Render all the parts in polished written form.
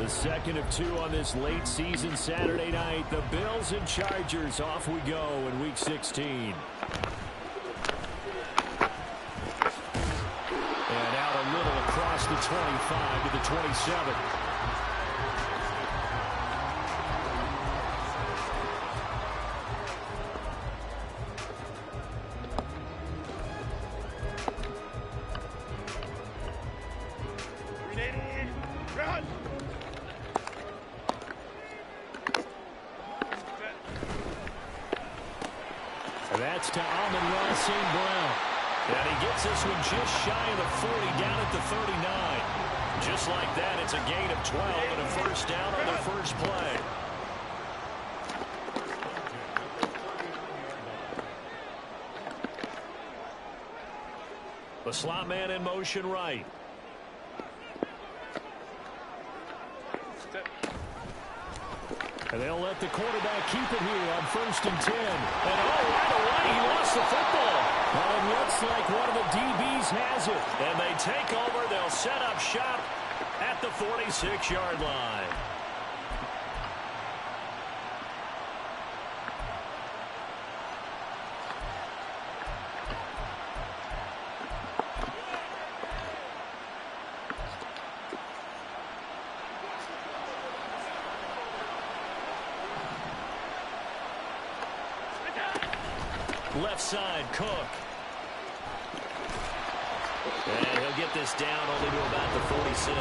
The second of two on this late season Saturday night. The Bills and Chargers, off we go in Week 16. And out a little across the 25 to the 27. That's to Amon-Ra St. Brown. And he gets this one just shy of the 40, down at the 39. Just like that, it's a gain of 12 and a first down on their first play. The slot man in motion right. And they'll let the quarterback keep it here on 1st and 10. And right away, he lost the football. Well, it looks like one of the DBs has it. And they take over. They'll set up shop at the 46-yard line. Left side, Cook. And he'll get this down only to about the 46.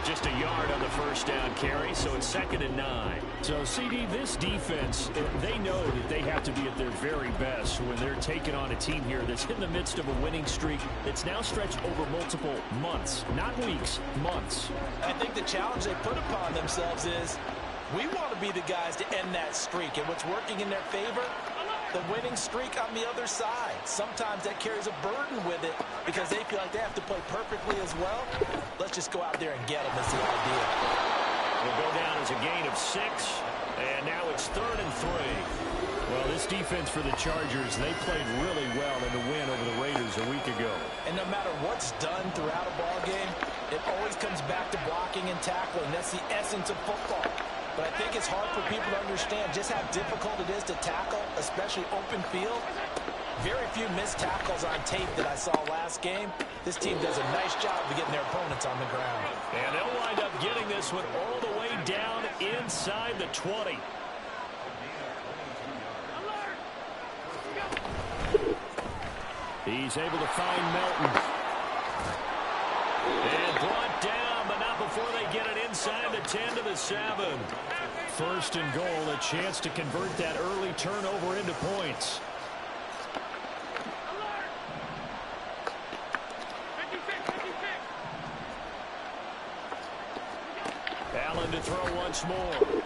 Just a yard on the first down carry, so it's 2nd and 9. So, CD, this defense, they know that they have to be at their very best when they're taking on a team here that's in the midst of a winning streak that's now stretched over multiple months, not weeks, months. I think the challenge they put upon themselves is we want to be the guys to end that streak, and what's working in their favor, the winning streak on the other side. Sometimes that carries a burden with it because they feel like they have to play perfectly as well. Let's just go out there and get them is the idea. Will go down as a gain of 6, and now it's 3rd and 3. Well, this defense for the Chargers, they played really well in the win over the Raiders a week ago. And no matter what's done throughout a ball game, it always comes back to blocking and tackling. That's the essence of football. But I think it's hard for people to understand just how difficult it is to tackle, especially open field. Very few missed tackles on tape that I saw last game. This team does a nice job of getting their opponents on the ground. And they'll wind up getting this one all the way down inside the 20. He's able to find Melton. And brought down, but not before they get it inside the 10 to the 7. 1st and goal, a chance to convert that early turnover into points. Allen to throw once more.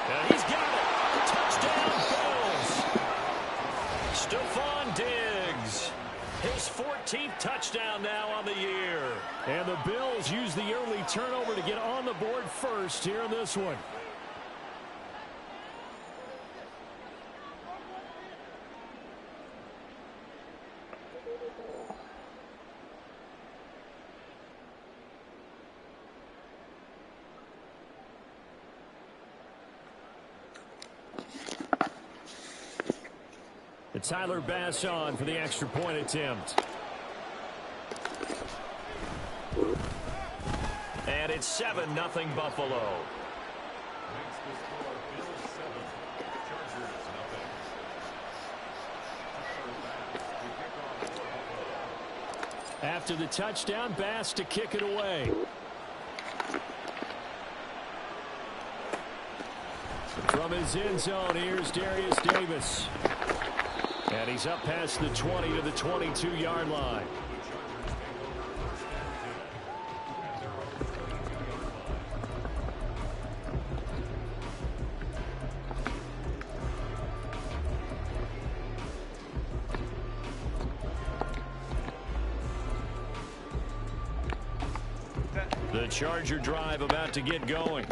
And he's got it. Touchdown, Bills. Stephon Diggs. His 14th touchdown now on the year. And the Bills use the early turnover to get on the board first here in this one. Tyler Bass on for the extra point attempt. And it's 7-0 Buffalo. After the touchdown, Bass to kick it away. From his end zone, here's Darius Davis. And he's up past the 20 to the 22-yard line. The Charger drive about to get going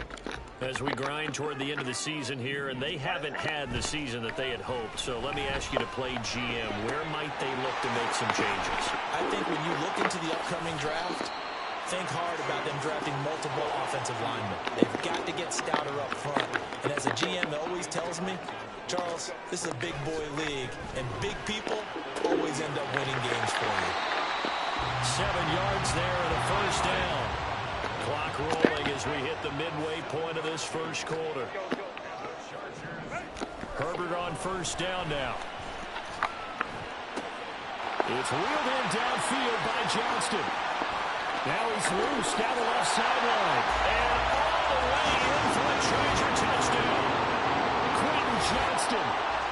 as we grind toward the end of the season here, and they haven't had the season that they had hoped. So let me ask you to play GM. Where might they look to make some changes? I think when you look into the upcoming draft, Think hard about them drafting multiple offensive linemen. They've got to get stouter up front. And as a GM always tells me, Charles, this is a big boy league, and big people always end up winning games for you. 7 yards there and a first down. Clock rolling as we hit the midway point of this first quarter. Herbert on first down now. It's wheeled in downfield by Johnston. Now he's loose down the left sideline. And all the way in for a Charger touchdown. Quentin Johnston,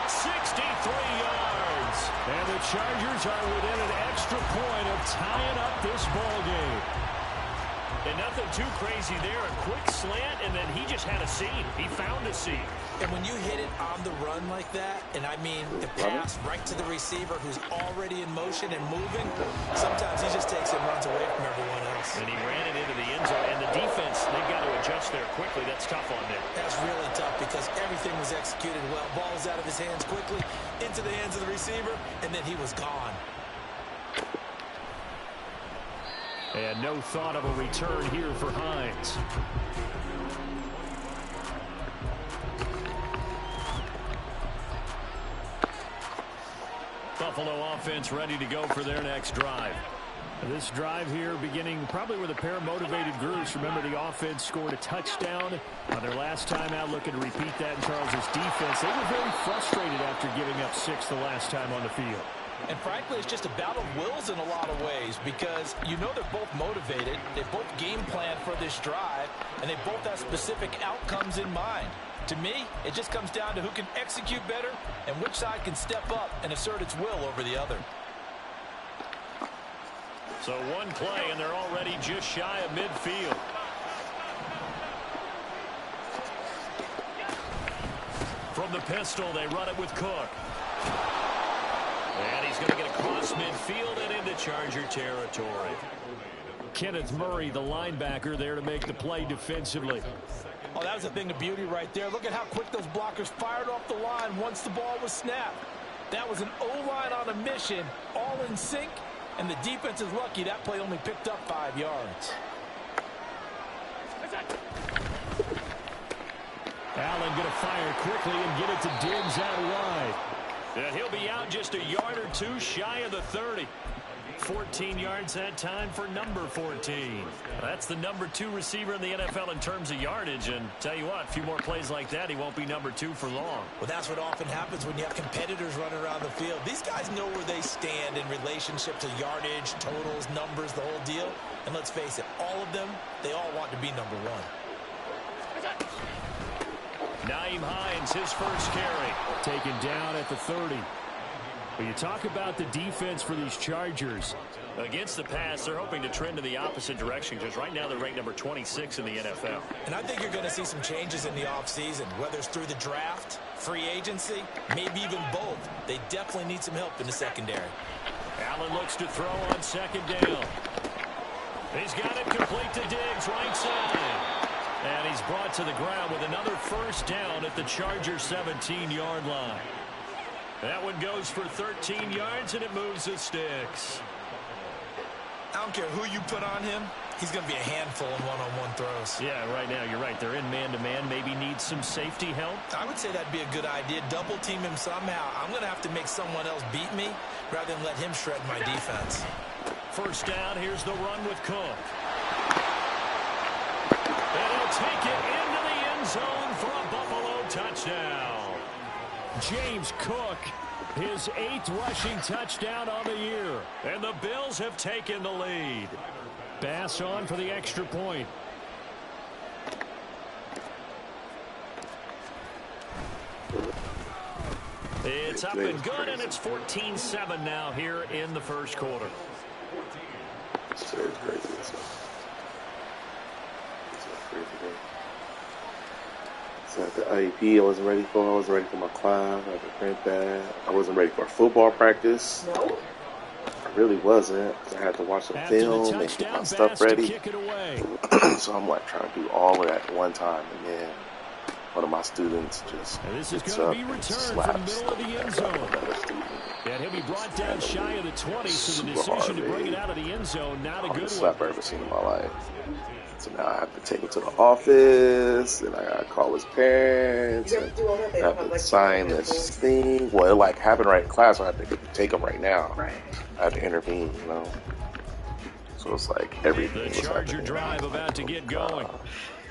63 yards. And the Chargers are within an extra point of tying up this ball game. And nothing too crazy there. A quick slant, and then he just had a seam. He found a seam. And when you hit it on the run like that, and I mean the pass right to the receiver who's already in motion and moving, sometimes he just takes it and runs away from everyone else. And he ran it into the end zone. And the defense, they've got to adjust there quickly. That's tough on them. That's really tough because everything was executed well. Ball was out of his hands quickly, into the hands of the receiver, and then he was gone. And no thought of a return here for Hines. Buffalo offense ready to go for their next drive. This drive here beginning probably with a pair of motivated groups. Remember, the offense scored a touchdown on their last time out, looking to repeat that in Charles' defense. They were very frustrated after giving up 6 the last time on the field. And frankly, it's just a battle of wills in a lot of ways because you know they're both motivated, they both game plan for this drive, and they both have specific outcomes in mind. To me, it just comes down to who can execute better and which side can step up and assert its will over the other. So one play, and they're already just shy of midfield. From the pistol, they run it with Cook. And he's going to get across midfield and into Charger territory. Kenneth Murray, the linebacker, there to make the play defensively. Oh, that was a thing of beauty right there. Look at how quick those blockers fired off the line once the ball was snapped. That was an O-line on a mission, all in sync, and the defense is lucky that play only picked up 5 yards. Allen going to fire quickly and get it to Diggs out wide. And he'll be out just a yard or two shy of the 30. 14 yards that time for number 14. That's the number 2 receiver in the NFL in terms of yardage. And tell you what, a few more plays like that, he won't be number 2 for long. Well, that's what often happens when you have competitors running around the field. These guys know where they stand in relationship to yardage, totals, numbers, the whole deal. And let's face it, all of them, they all want to be number 1. Nyheim Hines, his first carry. Taken down at the 30. When you talk about the defense for these Chargers, against the pass, they're hoping to trend in the opposite direction because right now they're ranked number 26 in the NFL. And I think you're going to see some changes in the offseason, whether it's through the draft, free agency, maybe even both. They definitely need some help in the secondary. Allen looks to throw on second down. He's got it complete to Diggs, right side. And he's brought to the ground with another first down at the Chargers' 17-yard line. That one goes for 13 yards, and it moves the sticks. I don't care who you put on him. He's going to be a handful in one-on-one throws. Yeah, right now, you're right. They're in man-to-man. Maybe needs some safety help. I would say that'd be a good idea. Double team him somehow. I'm going to have to make someone else beat me rather than let him shred my defense. First down, here's the run with Cook. And he'll take it into the end zone for a Buffalo touchdown. James Cook, his 8th rushing touchdown on the year. And the Bills have taken the lead. Bass on for the extra point. It's up and good, and it's 14-7 now here in the first quarter. The IEP I wasn't ready for. I wasn't ready for my class. I had to print that. I wasn't ready for football practice. No. I really wasn't because I had to watch some film and get my stuff ready. So I'm like trying to do all of that at one time, and then one of my students just gets up and slaps another student. And he'll be brought down shy of the 20, so the decision to bring it out of the end zone, not a good one. Slap I've ever seen in my life. So now I have to take him to the office, and I gotta call his parents, and I have to sign this thing. Well, it like happened right in class, so I have to take him right now. Right. I have to intervene, you know. So it's like everything. The Charger drive about to get going.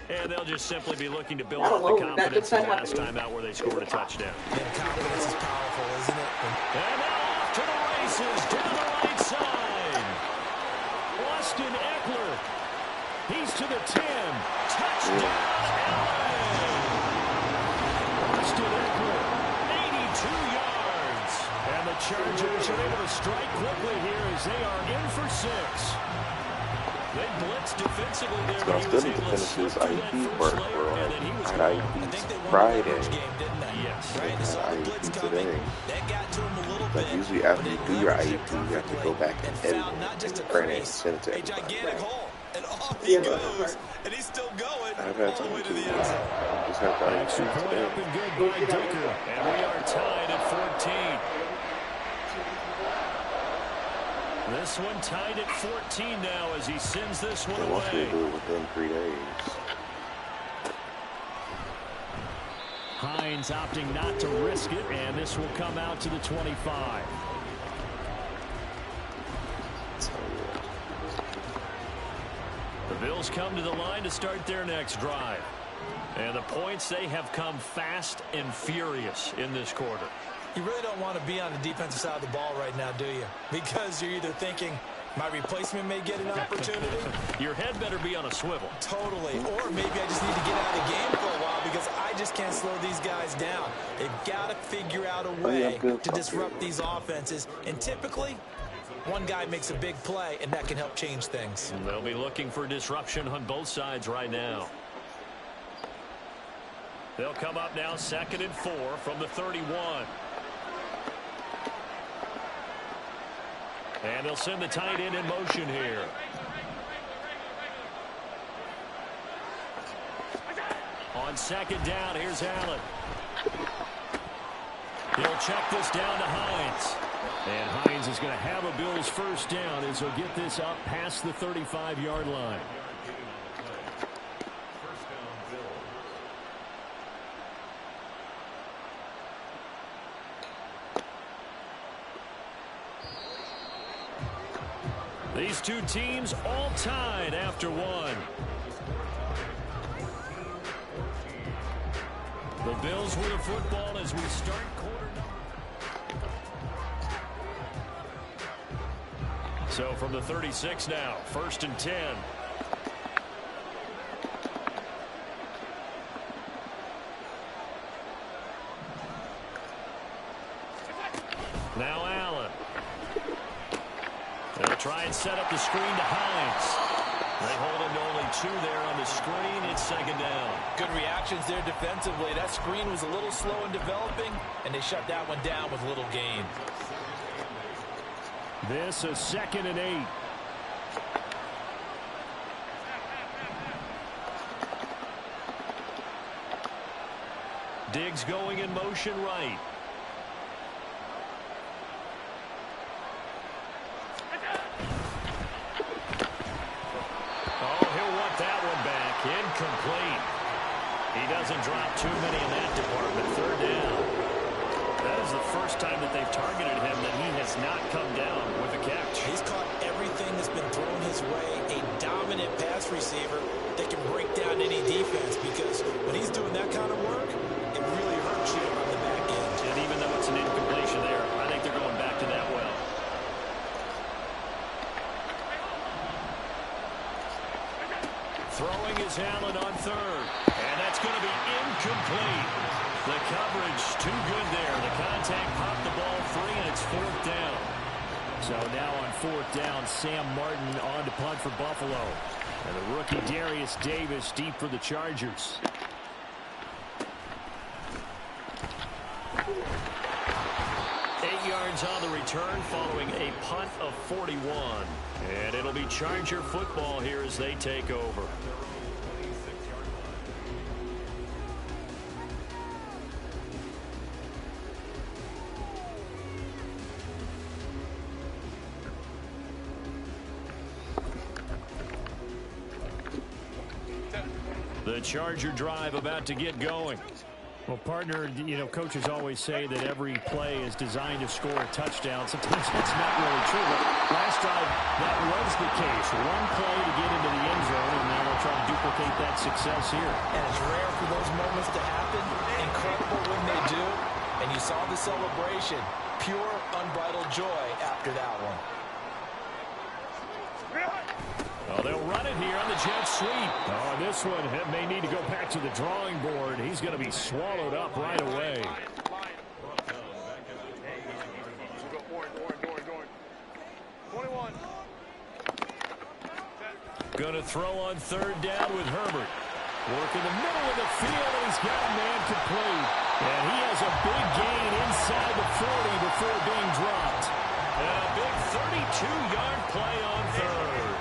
And they'll just simply be looking to build up the alone, confidence of last time out where they scored a touchdown. Yeah, confidence is powerful, isn't it? And now off to the races, down the right side. Austin Eckler. He's to the 10. Touchdown, LA. Austin Eckler, 82 yards. And the Chargers are able to strike quickly here as they are in for 6. They blitzed defensively there. So I still need to finish this IEP work for I had IEP Friday. Yes. I had IEP today. Like usually after you do your IEP, you have to go back and edit it and print it and send it to everybody. And off he goes, and he's still going I've had all the way time to the to end zone. just have to Extra IEP point today. up and good by Dicker. And we are tied at 14. This one tied at 14 now as he sends this one They want you away. to do it within 3 days. Hines opting not to risk it, and this will come out to the 25. So, yeah. The Bills come to the line to start their next drive. And the points, they have come fast and furious in this quarter. You really don't want to be on the defensive side of the ball right now, do you? Because you're either thinking, my replacement may get an opportunity. Your head better be on a swivel. Totally. Or maybe I just need to get out of the game for a while because I just can't slow these guys down. They've got to figure out a way to disrupt these offenses. And typically, one guy makes a big play, and that can help change things. And they'll be looking for disruption on both sides right now. They'll come up now 2nd and 4 from the 31. And they'll send the tight end in motion here. On 2nd down, here's Allen. He'll check this down to Hines. And Hines is going to have a Bills first down as he'll get this up past the 35-yard line. These two teams all tied after one. The Bills with the football as we start quarter number. So from the 36 now, 1st and 10. Now Allen. They'll try and set up the screen to Hines. They hold him to only 2 there on the screen. It's 2nd down. Good reactions there defensively. That screen was a little slow in developing, and they shut that one down with little gain. This is 2nd and 8. Diggs going in motion right. Incomplete. He doesn't drop too many in that department. 3rd down. That is the first time that they've targeted him that he has not come down with a catch. He's caught everything that's been thrown his way. A dominant pass receiver that can break down any defense because when he's doing that kind of work, it really hurts you on the back end. And even though it's an incompletion there, I think they're going back to that well. Throwing is Allen on 3rd. And that's going to be incomplete. The coverage too good there. The contact popped the ball free, and it's 4th down. So now on 4th down, Sam Martin on to punt for Buffalo. And the rookie Darius Davis deep for the Chargers. Yards on the return following a punt of 41. And it'll be Charger football here as they take over. The Charger drive about to get going. Well, partner, you know, coaches always say that every play is designed to score a touchdown. Sometimes that's not really true, but last drive, that was the case. One play to get into the end zone, and now they'll try to duplicate that success here. And it's rare for those moments to happen. Incredible when they do. And you saw the celebration. Pure, unbridled joy after that one. Oh, they'll run it here on the jet sweep. Oh, this one may need to go back to the drawing board. He's going to be swallowed up right away. Going to throw on third down with Herbert. Work in the middle of the field, and he's got a man complete. And he has a big gain inside the 40 before being dropped. And a big 32-yard play on third.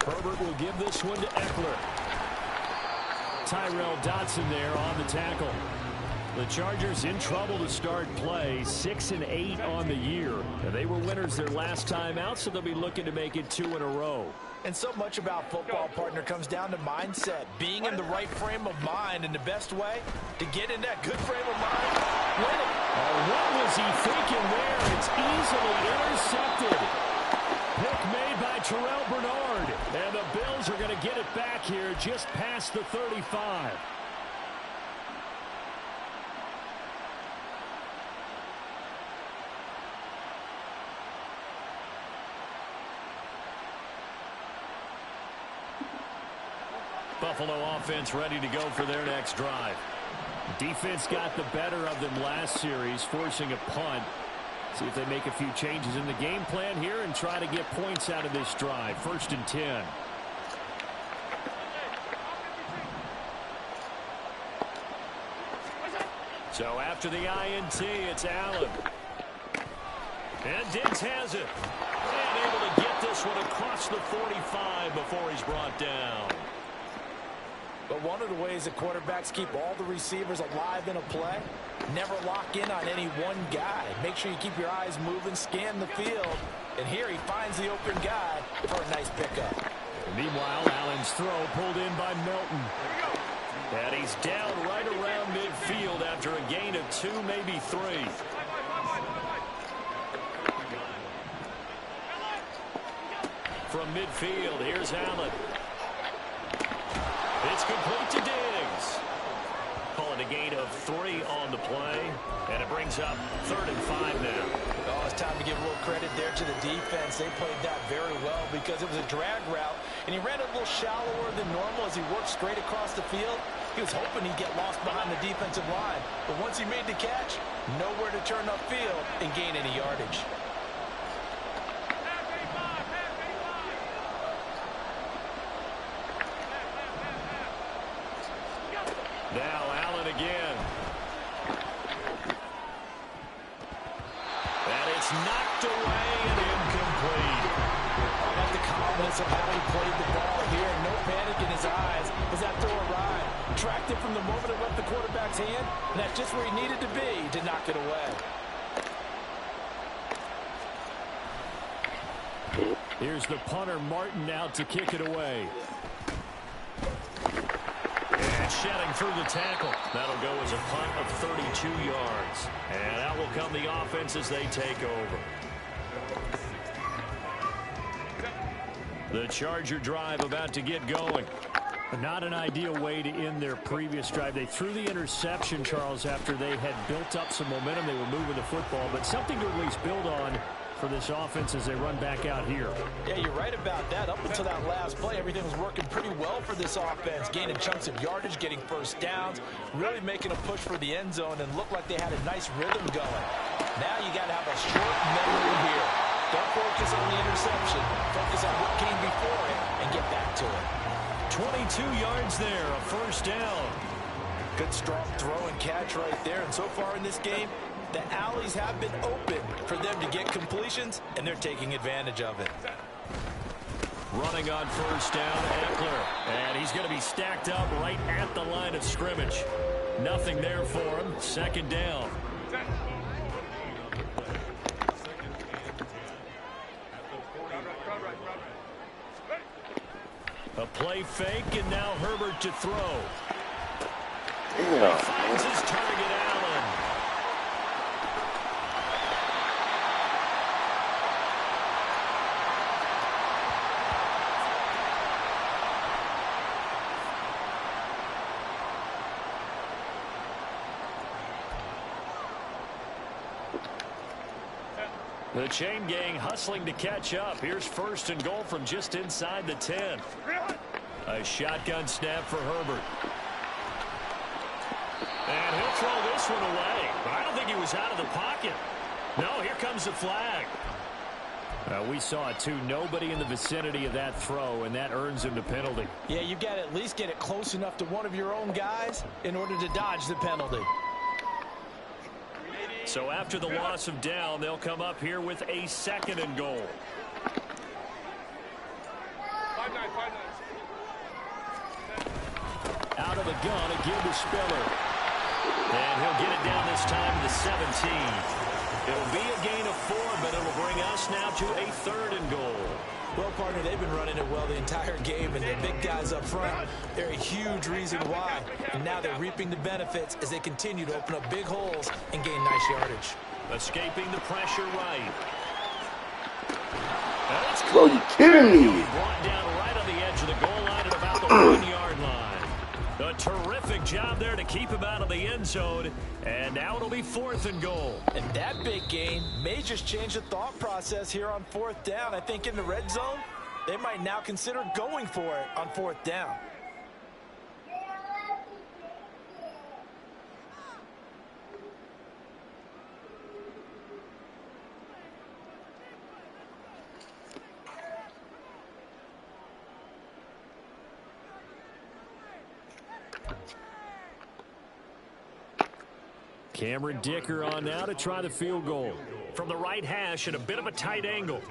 Herbert will give this one to Eckler. Tyrell Dotson there on the tackle. The Chargers in trouble to start play, 6-8 on the year. And they were winners their last time out, so they'll be looking to make it 2 in a row. And so much about football, partner, comes down to mindset. Being in the right frame of mind, and the best way to get in that good frame of mind, win it. Oh, what was he thinking there? It's easily intercepted. Pick made by Terrell Bernard. And the Bills are going to get it back here just past the 35. Buffalo offense ready to go for their next drive. Defense got the better of them last series, forcing a punt. See if they make a few changes in the game plan here and try to get points out of this drive. 1st and 10. So after the INT, it's Allen. And Diggs has it. And able to get this one across the 45 before he's brought down. But one of the ways that quarterbacks keep all the receivers alive in a play, never lock in on any one guy. Make sure you keep your eyes moving, scan the field. And here he finds the open guy for a nice pickup. And meanwhile, Allen's throw pulled in by Melton. And he's down right around midfield after a gain of 2, maybe 3. From midfield, here's Allen. It's complete to Diggs. Calling a gain of 3 on the play. And it brings up 3rd and 5 now. Oh, it's time to give a little credit there to the defense. They played that very well because it was a drag route. And he ran it a little shallower than normal as he worked straight across the field. He was hoping he'd get lost behind the defensive line. But once he made the catch, nowhere to turn upfield and gain any yardage. Now Allen again. And it's knocked away and incomplete. I like the calmness of how he played the ball here. No panic in his eyes as that throw arrived. Tracked it from the moment it left the quarterback's hand, and that's just where he needed to be to knock it away. Here's the punter, Martin, out to kick it away. Shedding through the tackle. That'll go as a punt of 32 yards. And that will come the offense as they take over. The Charger drive about to get going. Not an ideal way to end their previous drive. They threw the interception, Charles, after they had built up some momentum. They were moving the football, but something to at least build on for this offense as they run back out here. Yeah, you're right about that. Up until that last play, everything was working pretty well for this offense, gaining chunks of yardage, getting first downs, really making a push for the end zone, and looked like they had a nice rhythm going. Now you got to have a short memory here. Don't focus on the interception. Focus on what came before it and get back to it. 22 yards there, a first down. Good strong throw and catch right there. And so far in this game, the alleys have been open for them to get completions, and they're taking advantage of it. Running on first down, Eckler. And he's going to be stacked up right at the line of scrimmage. Nothing there for him. 2nd down. Play fake, and now Herbert to throw. Damn. He finds his target, Allen. The chain gang hustling to catch up. Here's 1st and goal from just inside the 10. A shotgun snap for Herbert. And he'll throw this one away. But I don't think he was out of the pocket. No, here comes the flag. We saw it too. Nobody in the vicinity of that throw, and that earns him the penalty. Yeah, you've got to at least get it close enough to one of your own guys in order to dodge the penalty. So after the loss of down, they'll come up here with a 2nd and goal. Out of the gun, a give to Spiller. And he'll get it down this time to the 17. It'll be a gain of 4, but it'll bring us now to a 3rd and goal. Well, partner, they've been running it well the entire game, and the big guys up front, they're a huge reason why. And now they're reaping the benefits as they continue to open up big holes and gain nice yardage. Escaping the pressure right. Bro, you kidding me? He'll be brought down right on the edge of the goal line at about the 1-yard line. A terrific job there to keep him out of the end zone. And now it'll be 4th and goal. And that big gain may just change the thought process here on 4th down. I think in the red zone, they might now consider going for it on 4th down. Cameron Dicker on now to try the field goal. From the right hash at a bit of a tight angle.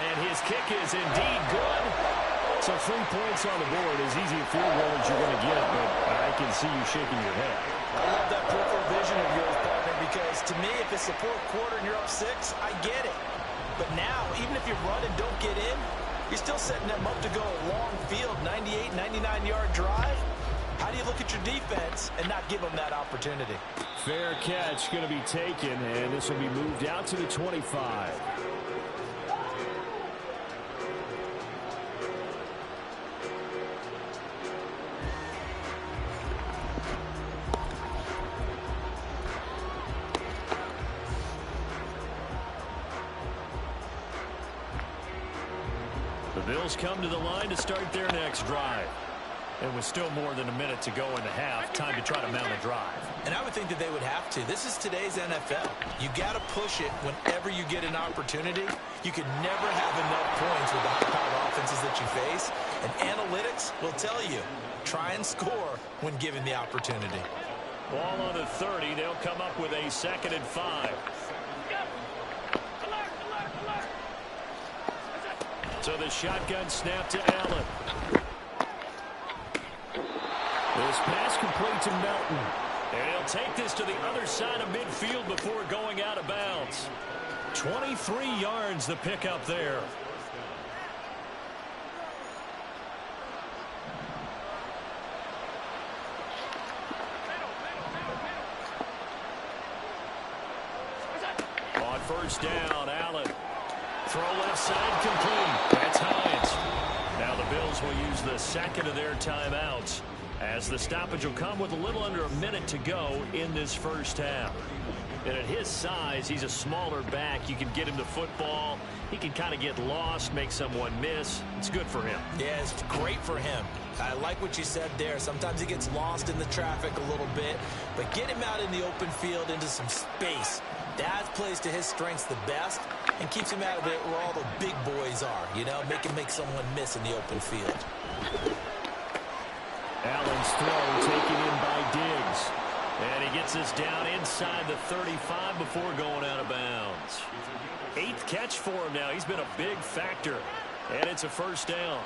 And his kick is indeed good. So 3 points on the board, as easy a field goal as you're going to get, but I can see you shaking your head. I love that peripheral vision of yours, partner, because to me, if it's the 4th quarter and you're up 6, I get it. But now, even if you run and don't get in, you're still setting them up to go a long field, 98, 99-yard drive. How do you look at your defense and not give them that opportunity? Fair catch going to be taken, and this will be moved out to the 25. The Bills come to the line to start their next drive. And with still more than a minute to go in the half, time to try to mount a drive. And I would think that they would have to. This is today's NFL. You got to push it whenever you get an opportunity. You can never have enough points with the high-powered offenses that you face. And analytics will tell you, try and score when given the opportunity. Ball on the 30. They'll come up with a 2nd and 5. So the shotgun snap to Allen. This pass complete to Melton. And he'll take this to the other side of midfield before going out of bounds. 23 yards the pickup there. On 1st down, Allen. Throw left side complete. That's Hines. Now the Bills will use the 2nd of their timeouts, as the stoppage will come with a little under a minute to go in this 1st half. And at his size, he's a smaller back. You can get him the football. He can kind of get lost, make someone miss. It's good for him. Yeah, it's great for him. I like what you said there. Sometimes he gets lost in the traffic a little bit, but get him out in the open field into some space. That plays to his strengths the best and keeps him out of it where all the big boys are, you know, make someone miss in the open field. Allen's throw taken in by Diggs. And he gets this down inside the 35 before going out of bounds. 8th catch for him now. He's been a big factor. And it's a 1st down.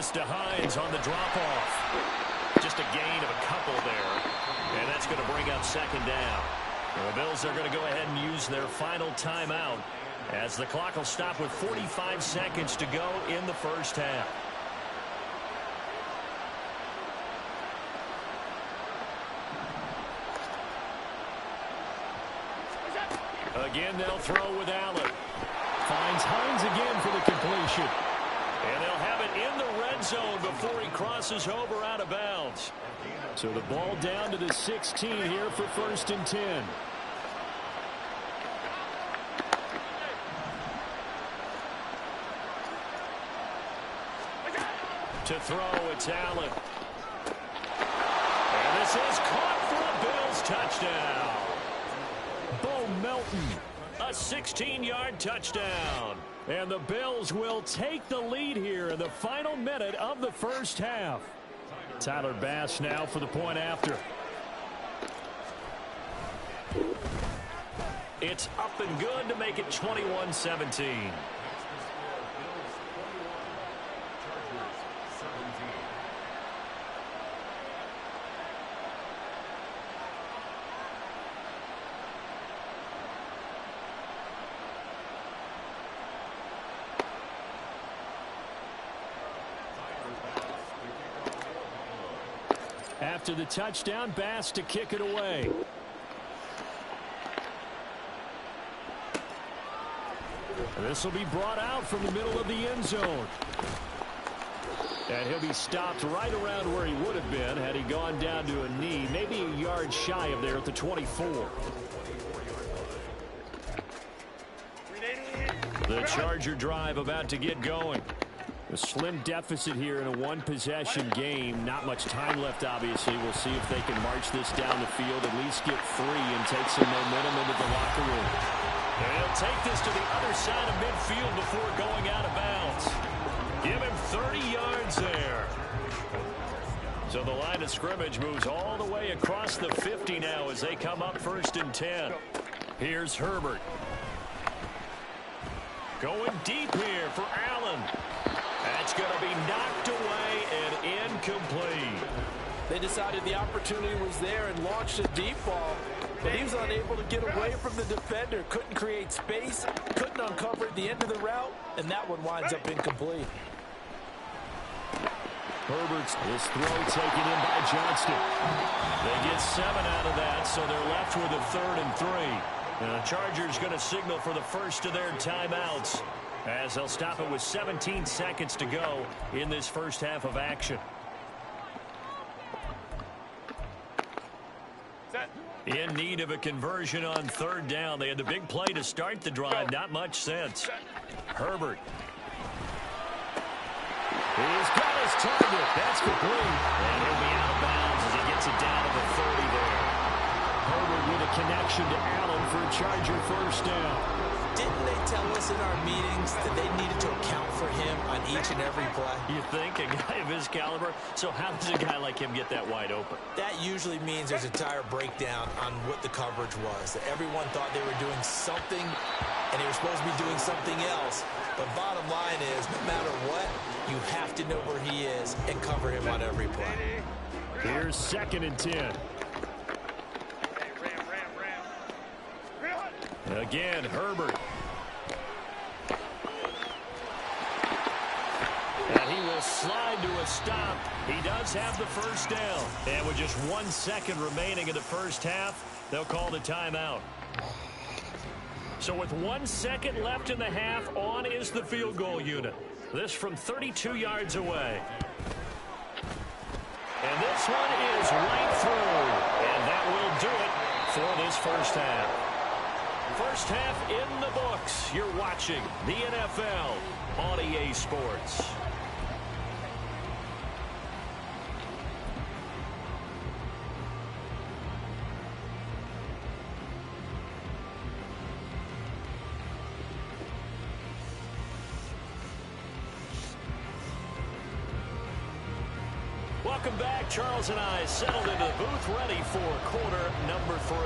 this to Hines on the drop-off. Just a gain of a couple there. And that's going to bring up second down. The Bills are going to go ahead and use their final timeout as the clock will stop with 45 seconds to go in the first half. Again, they'll throw with Allen. Finds Hines again for the completion. And they'll have it in the red zone before he crosses over out of bounds. So the ball down to the 16 here for 1st and 10. To throw, it's Allen. And this is caught for a Bills touchdown. Bo Melton, a 16-yard touchdown. And the Bills will take the lead here in the final minute of the first half. Tyler Bass now for the point after. It's up and good to make it 21-17. After the touchdown, Bass to kick it away. This will be brought out from the middle of the end zone. And he'll be stopped right around where he would have been had he gone down to a knee, maybe a yard shy of there at the 24. The Charger drive about to get going. A slim deficit here in a one-possession game. Not much time left, obviously. We'll see if they can march this down the field, at least get free and take some momentum into the locker room. And he'll take this to the other side of midfield before going out of bounds. Give him 30 yards there. So the line of scrimmage moves all the way across the 50 now as they come up 1st and 10. Here's Herbert. Going deep here for Allen. That's going to be knocked away and incomplete. They decided the opportunity was there and launched a deep ball, but he was unable to get away from the defender. Couldn't create space, couldn't uncover at the end of the route, and that one winds up incomplete. Herbert's this throw taken in by Johnston. They get 7 out of that, so they're left with a 3rd and 3. And the Chargers going to signal for the first of their timeouts, as they'll stop it with 17 seconds to go in this first half of action. In need of a conversion on 3rd down. They had the big play to start the drive. Not much sense. Herbert. He's got his target. That's complete. And he'll be out of bounds as he gets it down to the 30 there. Herbert with a connection to Allen for a Charger first down. Didn't they tell us in our meetings that they needed to account for him on each and every play? You think? A guy of his caliber? So how does a guy like him get that wide open? That usually means there's a tire breakdown on what the coverage was. That everyone thought they were doing something, and they were supposed to be doing something else. But bottom line is, no matter what, you have to know where he is and cover him on every play. Here's 2nd and 10. Again, Herbert. And he will slide to a stop. He does have the first down. And with just 1 second remaining in the first half, they'll call the timeout. So with 1 second left in the half, on is the field goal unit. This from 32 yards away. And this one is right through. And that will do it for this first half. First half in the books. You're watching the NFL on EA Sports. Welcome back. Charles and I settled into the booth ready for quarter number 3.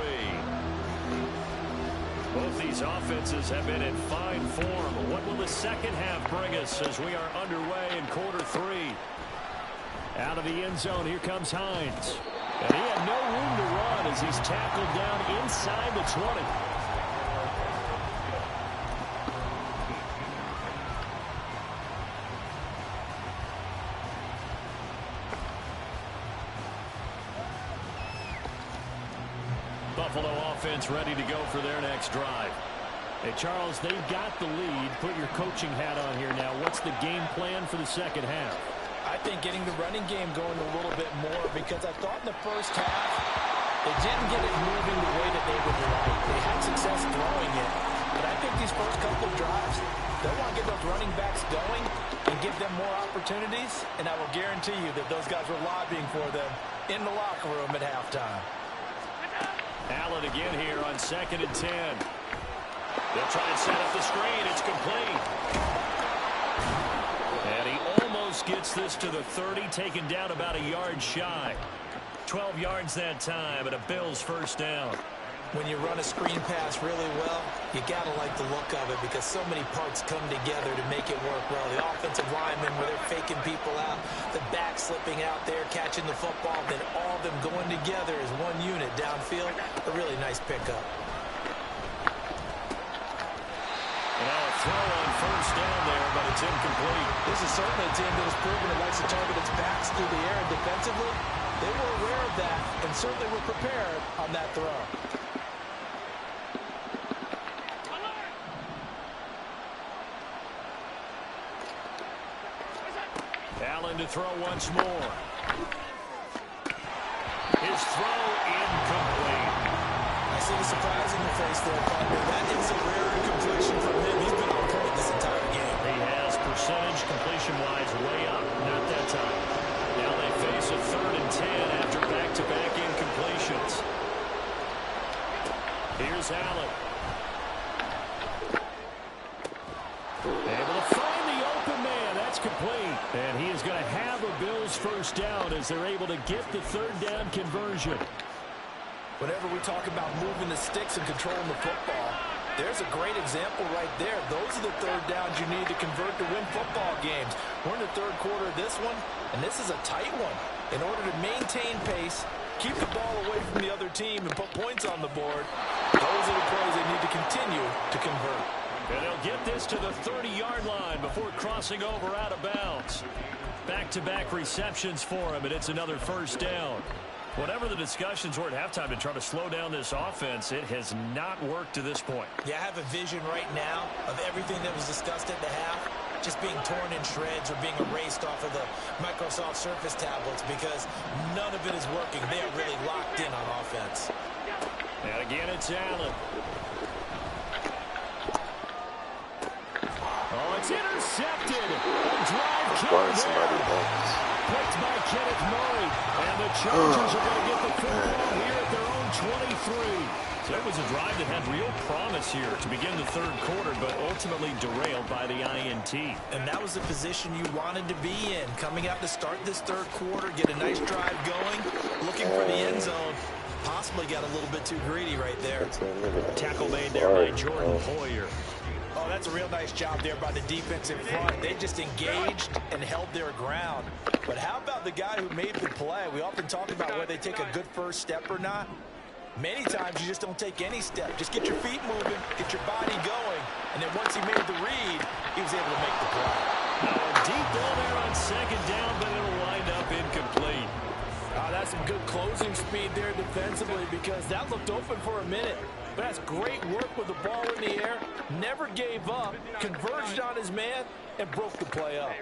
Both these offenses have been in fine form. What will the second half bring us as we are underway in quarter 3? Out of the end zone, here comes Hines. And he had no room to run as he's tackled down inside the 20. Buffalo offense ready to go for their next drive. Hey, Charles, they've got the lead. Put your coaching hat on here now. What's the game plan for the second half? I think getting the running game going a little bit more, because I thought in the first half they didn't get it moving the way that they would like. They had success throwing it, but I think these first couple of drives, they want to get those running backs going and give them more opportunities, and I will guarantee you that those guys were lobbying for them in the locker room at halftime. Allen again here on 2nd and 10. They'll try and set up the screen. It's complete. And he almost gets this to the 30, taken down about a yard shy. 12 yards that time, and a Bills first down. When you run a screen pass really well, you got to like the look of it because so many parts come together to make it work well. The offensive linemen, where they're faking people out, the back slipping out there, catching the football, then all of them going together as one unit downfield. A really nice pickup. Now a throw on first down there, but it's incomplete. This is certainly a team that has proven it likes to target its backs through the air, and defensively, they were aware of that and certainly were prepared on that throw. Allen to throw once more. His throw incomplete. I see the surprise in your face there, partner. That is a rare completion from him. He's been on point this entire game. He has percentage completion-wise way up. Not that time. Now they face a 3rd and 10 after back-to-back incompletions. Here's Allen. Able to find the open man. That's complete. And he is going to have a Bills first down as they're able to get the 3rd down conversion. Whenever we talk about moving the sticks and controlling the football, there's a great example right there. Those are the 3rd downs you need to convert to win football games. We're in the 3rd quarter of this one, and this is a tight one. In order to maintain pace, keep the ball away from the other team, and put points on the board, those are the plays they need to continue to convert. And they'll get this to the 30-yard line before crossing over out of bounds. Back-to-back receptions for him, and it's another first down. Whatever the discussions were at halftime to try to slow down this offense, it has not worked to this point. Yeah, I have a vision right now of everything that was discussed at the half just being torn in shreds or being erased off of the Microsoft Surface tablets because none of it is working. They are really locked in on offense. And again, it's Allen. Oh, it's intercepted. A drive killed there. Picked by Kenneth Murray. And the Chargers are going to get the football here at their own 23. So it was a drive that had real promise here to begin the 3rd quarter, but ultimately derailed by the INT. And that was the position you wanted to be in. Coming out to start this 3rd quarter, get a nice drive going, looking for the end zone. Possibly got a little bit too greedy right there. Tackle made there by Jordan Poyer. Oh, that's a real nice job there by the defense in front. They just engaged and held their ground. But how about the guy who made the play? We often talk about whether they take a good first step or not. Many times you just don't take any step. Just get your feet moving, get your body going, and then once he made the read, he was able to make the play. Now a deep ball there on 2nd down, but it'll wind up incomplete. That's some good closing speed there defensively because that looked open for a minute. But that's great work with the ball in the air. Never gave up, converged on his man, and broke the play up.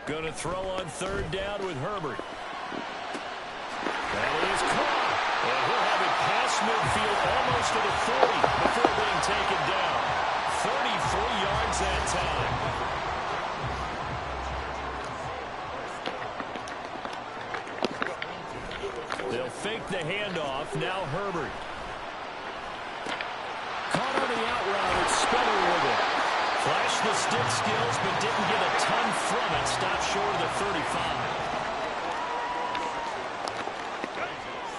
Going to throw on 3rd down with Herbert. That is caught. And he'll have it past midfield almost to the 40 before being taken down. 33 yards that time. They'll fake the handoff. Now Herbert. Caught on the out route. It's Spiller with it. Flashed the stick skills, but didn't get a ton from it. Stopped short of the 35.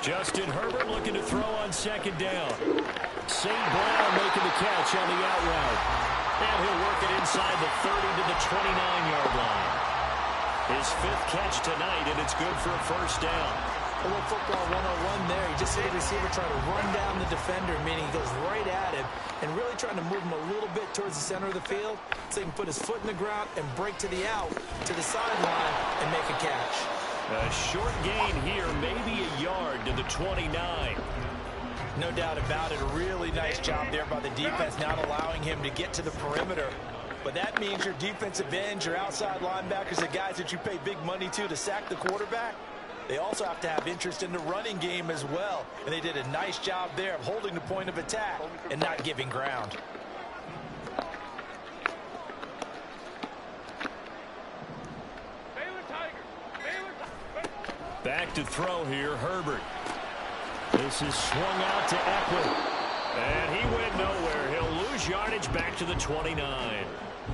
Justin Herbert looking to throw on second down. St. Brown making the catch on the out route. And he'll work it inside the 30 to the 29-yard line. His 5th catch tonight, and it's good for a first down. A little football 101 there. You just see the receiver trying to run down the defender, meaning he goes right at him and really trying to move him a little bit towards the center of the field so he can put his foot in the ground and break to the out, to the sideline, and make a catch. A short gain here, maybe a yard to the 29. No doubt about it. A really nice job there by the defense, not allowing him to get to the perimeter. But that means your defensive ends, your outside linebackers, the guys that you pay big money to sack the quarterback, they also have to have interest in the running game as well. And they did a nice job there of holding the point of attack and not giving ground. Back to throw here, Herbert. This is swung out to Eckler. And he went nowhere. He'll lose yardage back to the 29.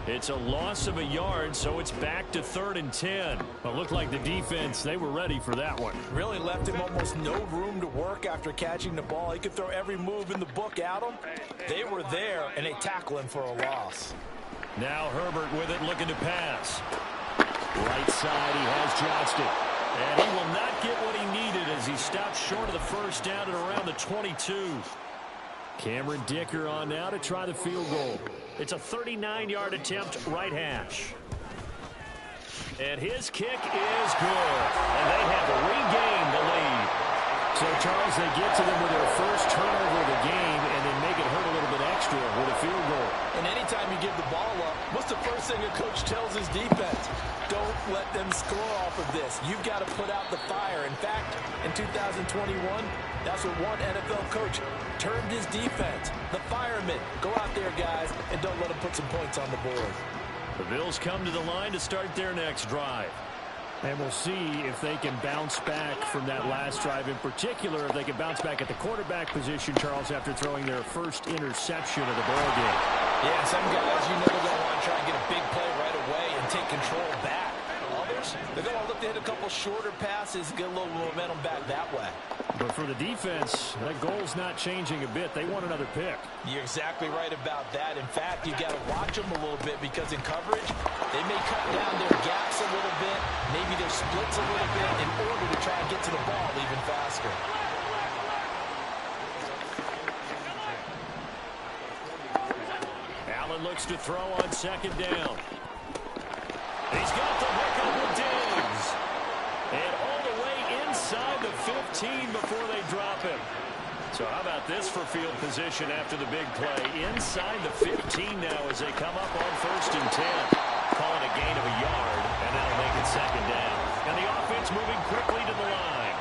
It's a loss of a yard, so it's back to 3rd and 10. It looked like the defense, they were ready for that one. Really left him almost no room to work after catching the ball. He could throw every move in the book at him. They were there, and they tackle him for a loss. Now Herbert with it, looking to pass. Right side, he has Johnston. And he will not get what he needed as he stopped short of the first down at around the 22. Cameron Dicker on now to try the field goal. It's a 39-yard attempt, right hash. And his kick is good. And they have regained the lead. So, Charles, they get to them with their first turnover of the game and then make it hurt a little bit extra with a field goal. And anytime you give the ball up, what's the first thing a coach tells his defense? Don't let them score off of this. You've got to put out the fire. In fact, in 2021, that's what one NFL coach termed his defense. The firemen. Go out there, guys, and don't let them put some points on the board. The Bills come to the line to start their next drive. And we'll see if they can bounce back from that last drive. In particular, if they can bounce back at the quarterback position, Charles, after throwing their first interception of the ball game. Yeah, some guys, you know, they're going to want to try and get a big play right away and take control back. Others, they're going to look to hit a couple shorter passes, get a little momentum back that way. But for the defense, that goal's not changing a bit. They want another pick. You're exactly right about that. In fact, you got to watch them a little bit because in coverage, they may cut down their gaps a little bit, maybe their splits a little bit in order to try and get to the ball even faster. Allen looks to throw on second down. He's got the hook up with Diggs. And all the way inside the 15 before they drop him. So how about this for field position after the big play? Inside the 15 now as they come up on 1st and 10. Call it a gain of a yard, and that'll make it second down. And the offense moving quickly to the line.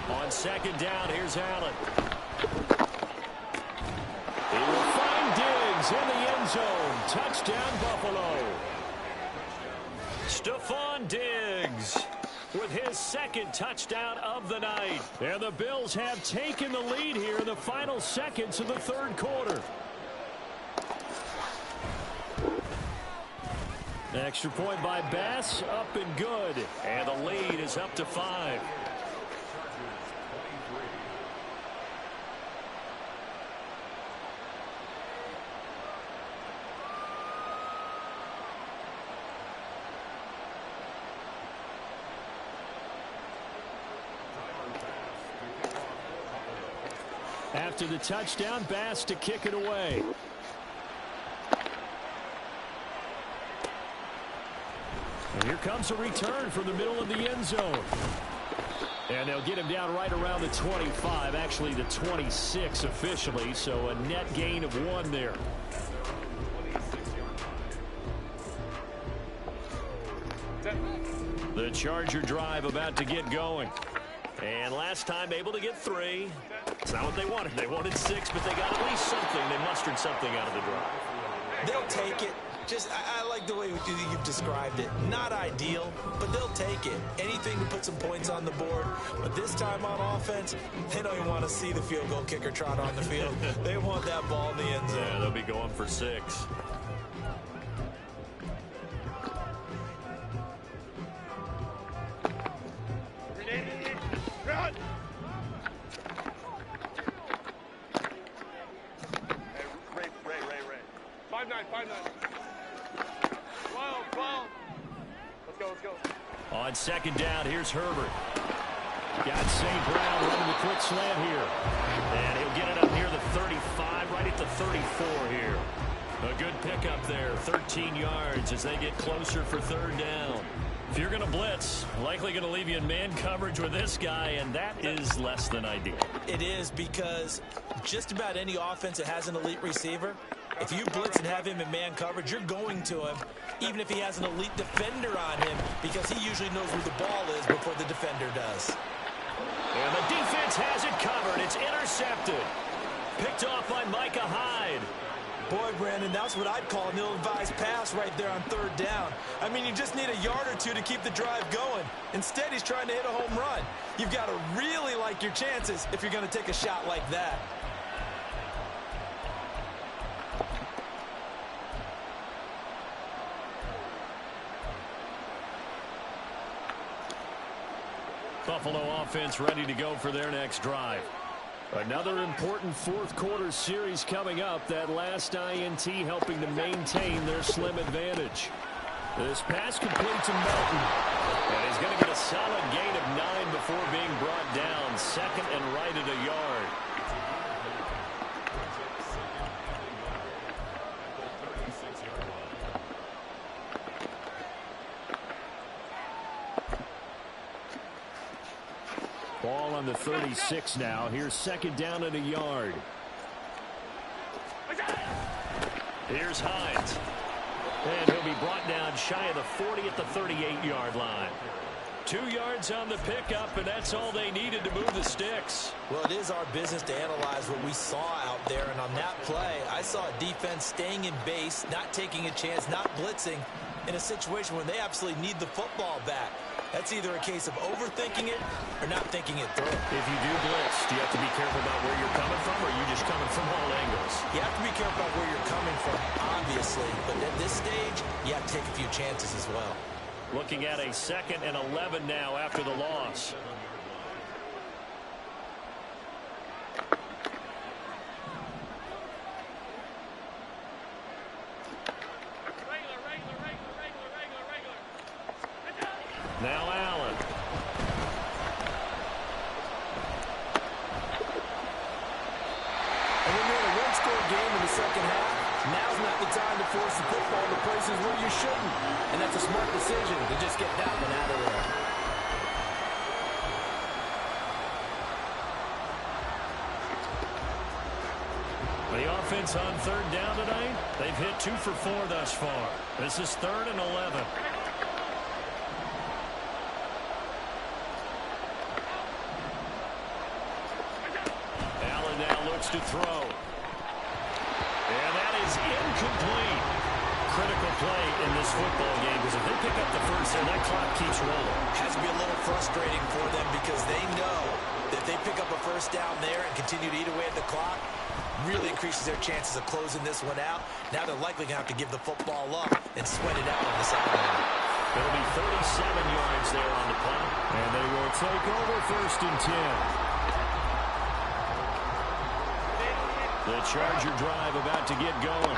On second down, here's Allen. He will find Diggs in the end zone. Touchdown, Buffalo. Stephon Diggs with his 2nd touchdown of the night. And the Bills have taken the lead here in the final seconds of the 3rd quarter. Extra point by Bass, up and good. And the lead is up to 5. After the touchdown, Bass to kick it away. And here comes a return from the middle of the end zone. And they'll get him down right around the 25, actually the 26 officially, so a net gain of 1 there. The Charger drive about to get going. And last time able to get 3. It's not what they wanted. They wanted 6, but they got at least something. They mustered something out of the drive. They'll take it. Just, I like the way you've described it. Not ideal, but they'll take it. Anything to put some points on the board. But this time on offense, they don't even want to see the field goal kicker trot on the field. They want that ball in the end zone. Yeah, they'll be going for 6. Let's go. On second down, here's Herbert. Got St. Brown running the quick slant here. And he'll get it up near the 35, right at the 34 here. A good pickup there, 13 yards as they get closer for third down. If you're going to blitz, likely going to leave you in man coverage with this guy, and that is less than ideal. It is, because just about any offense that has an elite receiver, if you blitz and have him in man coverage, you're going to him, even if he has an elite defender on him, because he usually knows where the ball is before the defender does. And the defense has it covered. It's intercepted. Picked off by Micah Hyde. Boy, Brandon, that's what I'd call an ill-advised pass right there on third down. I mean, you just need a yard or two to keep the drive going. Instead, he's trying to hit a home run. You've got to really like your chances if you're going to take a shot like that. Buffalo offense ready to go for their next drive. Another important fourth quarter series coming up. That last INT helping to maintain their slim advantage. This pass complete to Melton. And he's going to get a solid gain of 9 before being brought down. Second and right at a yard. Ball on the 36 now. Here's second down at a yard. Here's Hines. And he'll be brought down shy of the 40 at the 38-yard line. 2 yards on the pickup, and that's all they needed to move the sticks. Well, it is our business to analyze what we saw out there, and on that play, I saw a defense staying in base, not taking a chance, not blitzing, in a situation when they absolutely need the football back. That's either a case of overthinking it or not thinking it through. If you do blitz, do you have to be careful about where you're coming from, or are you just coming from all angles? You have to be careful about where you're coming from, obviously, but at this stage, you have to take a few chances as well. Looking at a 2nd and 11 now after the loss. Now Allen. And when you're in a one-score game in the second half, now's not the time to force the football to places where you shouldn't. And that's a smart decision to just get that one out of there. The offense on third down tonight, they've hit 2 for 4 thus far. This is 3rd and 11. Allen now looks to throw. And that is incomplete. Critical play in this football game, because if they pick up the first there, that clock keeps rolling. Has to be a little frustrating for them, because they know that if they pick up a first down there and continue to eat away at the clock, really increases their chances of closing this one out. Now they're likely going to have to give the football up and sweat it out on the sideline. It'll be 37 yards there on the punt. And they will take over 1st and 10. The Charger drive about to get going.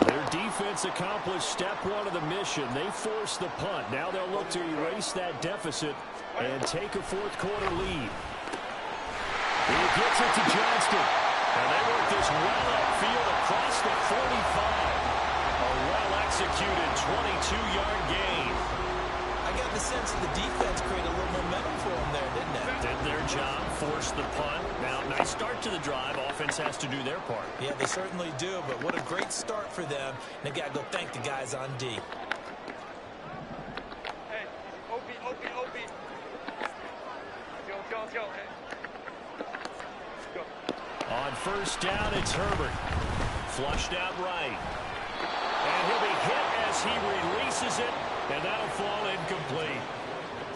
Their defense accomplished step 1 of the mission. They forced the punt. Now they'll look to erase that deficit and take a fourth quarter lead. He gets it to Johnston. And they work this well upfield across the 45. A well-executed 22-yard gain. I got the sense that the defense created a little momentum for them there, didn't it? Did their job, forced the punt. Now, nice start to the drive. Offense has to do their part. Yeah, they certainly do, but what a great start for them. And they've got to go thank the guys on D. Hey, OB. Let's go. Hey. Go. On first down, it's Herbert. Flushed out right. And he'll be hit as he releases it, and that'll fall incomplete.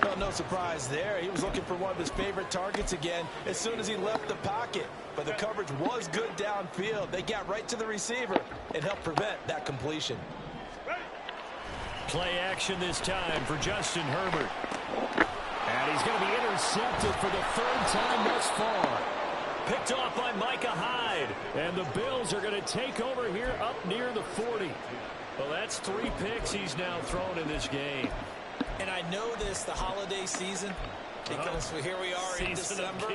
Well, no surprise there. He was looking for one of his favorite targets again as soon as he left the pocket. But the coverage was good downfield. They got right to the receiver and helped prevent that completion. Play action this time for Justin Herbert. And he's going to be intercepted for the 3rd time thus far. Picked off by Micah Hyde. And the Bills are going to take over here up near the 40. Well, that's 3 picks he's now thrown in this game. And I know this, the holiday season, because here we are in December.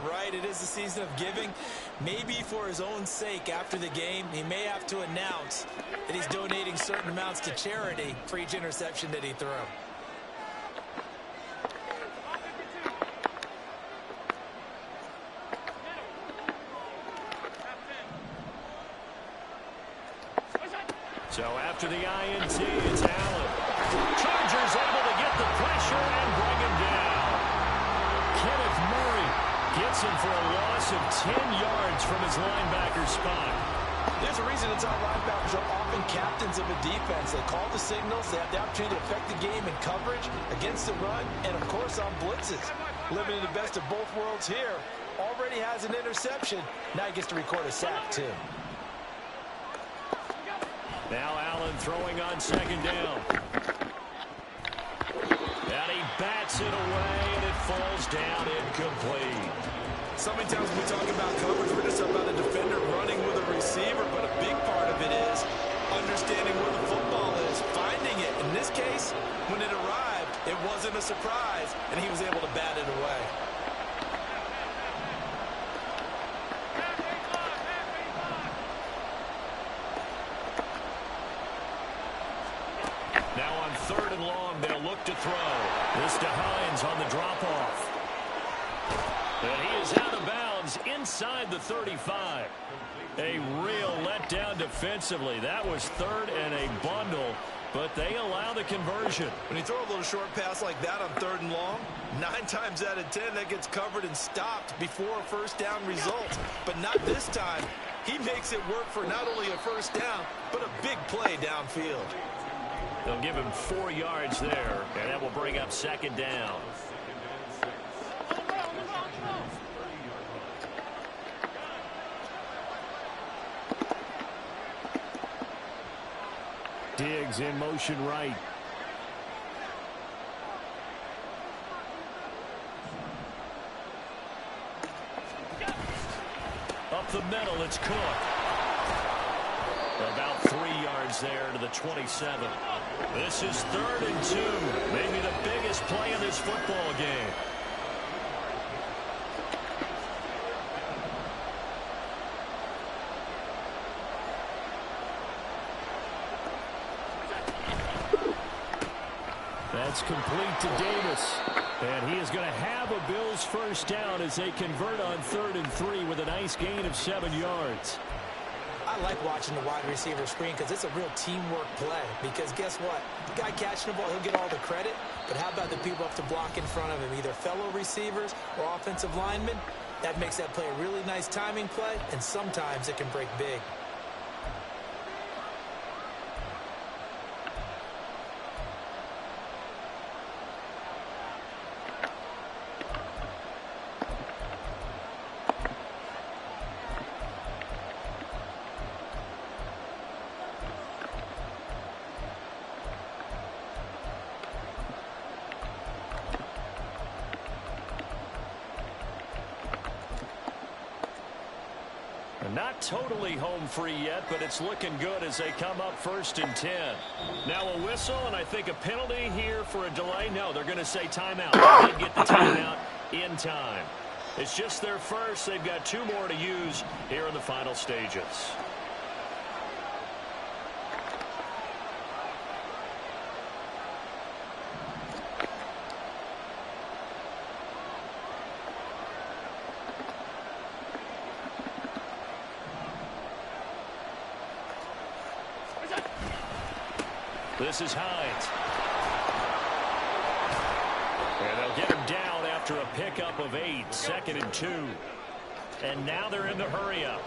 Right, it is the season of giving. Maybe for his own sake after the game, he may have to announce that he's donating certain amounts to charity for each interception that he threw. So after the INT, it's Allen. Chargers able to get the pressure and bring him down. Kenneth Murray gets him for a loss of 10 yards from his linebacker spot. There's a reason it's our linebackers are often captains of a defense. They call the signals. They have the opportunity to affect the game in coverage, against the run, and, of course, on blitzes. Living in the best of both worlds here. Already has an interception. Now he gets to record a sack, too. Now Allen throwing on second down. And he bats it away, and it falls down incomplete. So many times when we talk about coverage, we're just about a defender running with a receiver, but a big part of it is understanding where the football is, finding it. In this case, when it arrived, it wasn't a surprise, and he was able to bat it away. Now on 3rd and long, they'll look to throw. This to Hines on the drop-off. And he is out of bounds inside the 35. A real letdown defensively. That was 3rd and a bundle, but they allow the conversion. When you throw a little short pass like that on 3rd and long, 9 times out of 10 that gets covered and stopped before a first down result. But not this time. He makes it work for not only a first down, but a big play downfield. They'll give him 4 yards there, and that will bring up 2nd down. Diggs in motion right. Up the middle, it's Cook. About 3 yards there to the 27. This is 3rd and 2. Maybe the biggest play in this football game. That's complete to Davis. And he is going to have a Bills first down as they convert on 3rd and 3 with a nice gain of 7 yards. I like watching the wide receiver screen because it's a real teamwork play. Because guess what? The guy catching the ball, he'll get all the credit. But how about the people up to block in front of him, either fellow receivers or offensive linemen? That makes that play a really nice timing play, and sometimes it can break big. Not totally home free yet, but it's looking good as they come up 1st and 10. Now a whistle, and I think a penalty here for a delay. No, they're going to say timeout. They did get the timeout in time. It's just their first. They've got 2 more to use here in the final stages. This is Hines. And they'll get him down after a pickup of 8, 2nd and 2. And now they're in the hurry up.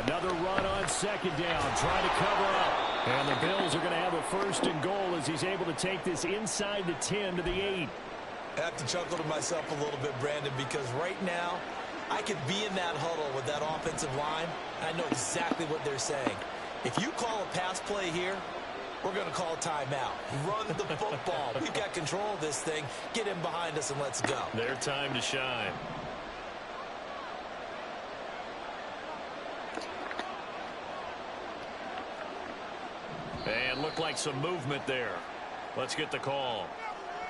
Another run on 2nd down, trying to cover up. And the Bills are going to have a 1st and goal as he's able to take this inside the 10 to the 8. I have to chuckle to myself a little bit, Brandon, because right now I could be in that huddle with that offensive line. I know exactly what they're saying. If you call a pass play here, we're going to call timeout. Run the football. We've got control of this thing. Get him behind us and let's go. Their time to shine. And looked like some movement there. Let's get the call.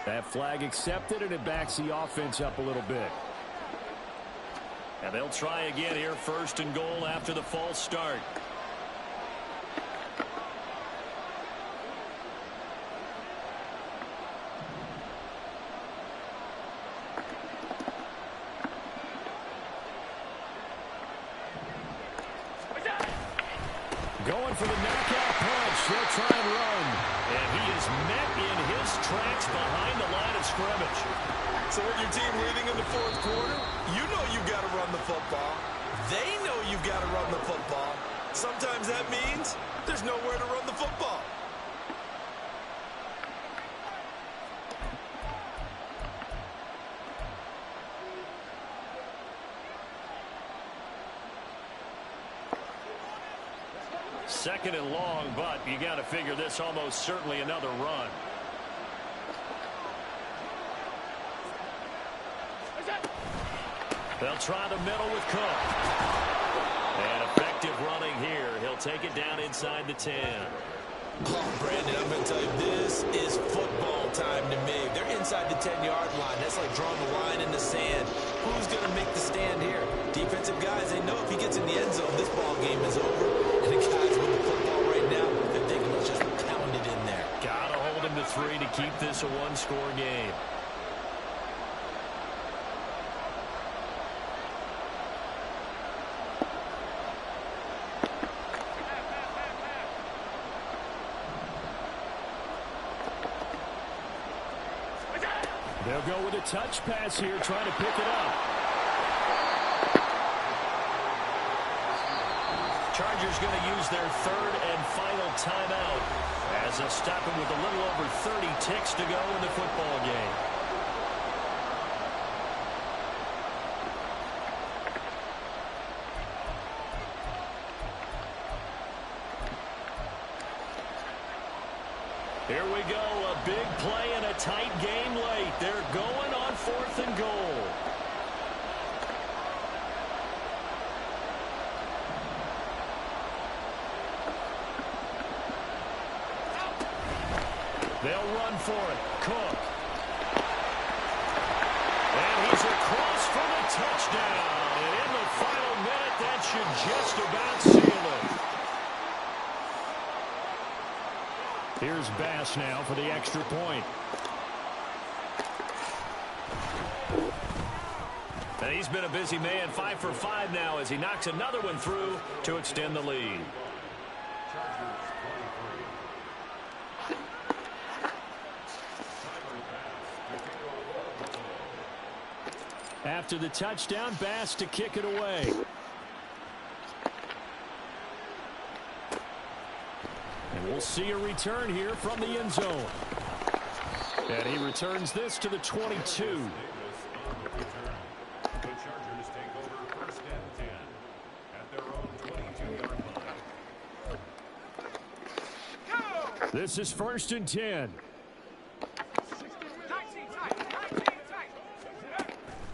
That flag accepted, and it backs the offense up a little bit. And they'll try again here, 1st and goal after the false start. Going for the knockout punch. He'll try and run. And he is met in his tracks behind the line of scrimmage. So with your team leading in the 4th quarter, you know you've got to run the football. They know you've got to run the football. Sometimes that means there's nowhere to run the football. Second and long, but you got to figure this almost certainly another run. They'll try the middle with Cook. And effective running here. He'll take it down inside the 10. Oh, Brandon, I'm going to tell you, this is football time to me. They're inside the 10-yard line. That's like drawing a line in the sand. Who's going to make the stand here? Defensive guys, they know if he gets in the end zone, this ball game is over. And the guys with the football right now, they're thinking, let's just pound it in there. Got to hold him to 3 to keep this a one-score game. They'll go with a touch pass here, trying to pick it up. Chargers going to use their 3rd and final timeout as they'll stop him with a little over 30 ticks to go in the football game. Here we go, a big play and a tight game late. They're going on 4th and goal. They'll run for it. Cook. And he's across for the touchdown. And in the final minute, that should just about seal it. Here's Bass now for the extra point. And he's been a busy man, 5 for 5 now as he knocks another one through to extend the lead. After the touchdown, Bass to kick it away. And we'll see a return here from the end zone. And he returns this to the 22. This is 1st and 10.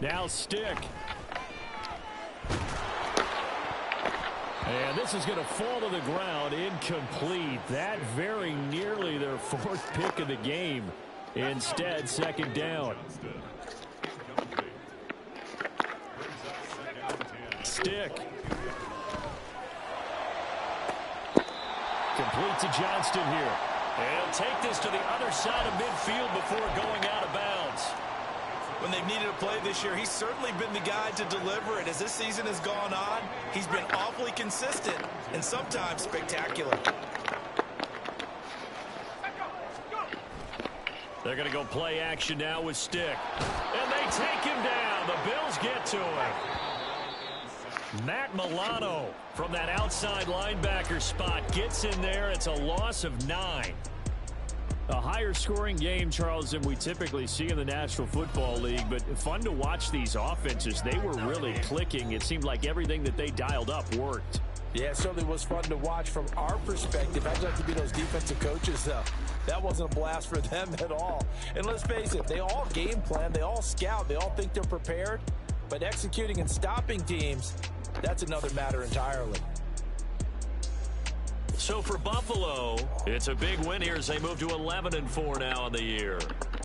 Now Stick. And this is going to fall to the ground, incomplete. That very nearly their 4th pick of the game. Instead, 2nd down. Stick. Complete to Johnston here. And he'll take this to the other side of midfield before going out of bounds. When they've needed a play this year, he's certainly been the guy to deliver it. As this season has gone on, he's been awfully consistent and sometimes spectacular. They're going to go play action now with Stick. And they take him down. The Bills get to him. Matt Milano from that outside linebacker spot gets in there. It's a loss of 9. A higher scoring game, Charles, than we typically see in the National Football League, but fun to watch these offenses. They were really clicking. It seemed like everything that they dialed up worked. Yeah, it certainly was fun to watch from our perspective. I'd like to be those defensive coaches, though. That wasn't a blast for them at all. And let's face it, they all game plan, they all scout, they all think they're prepared. But executing and stopping teams, that's another matter entirely. So for Buffalo, it's a big win here as they move to 11-4 now on the year.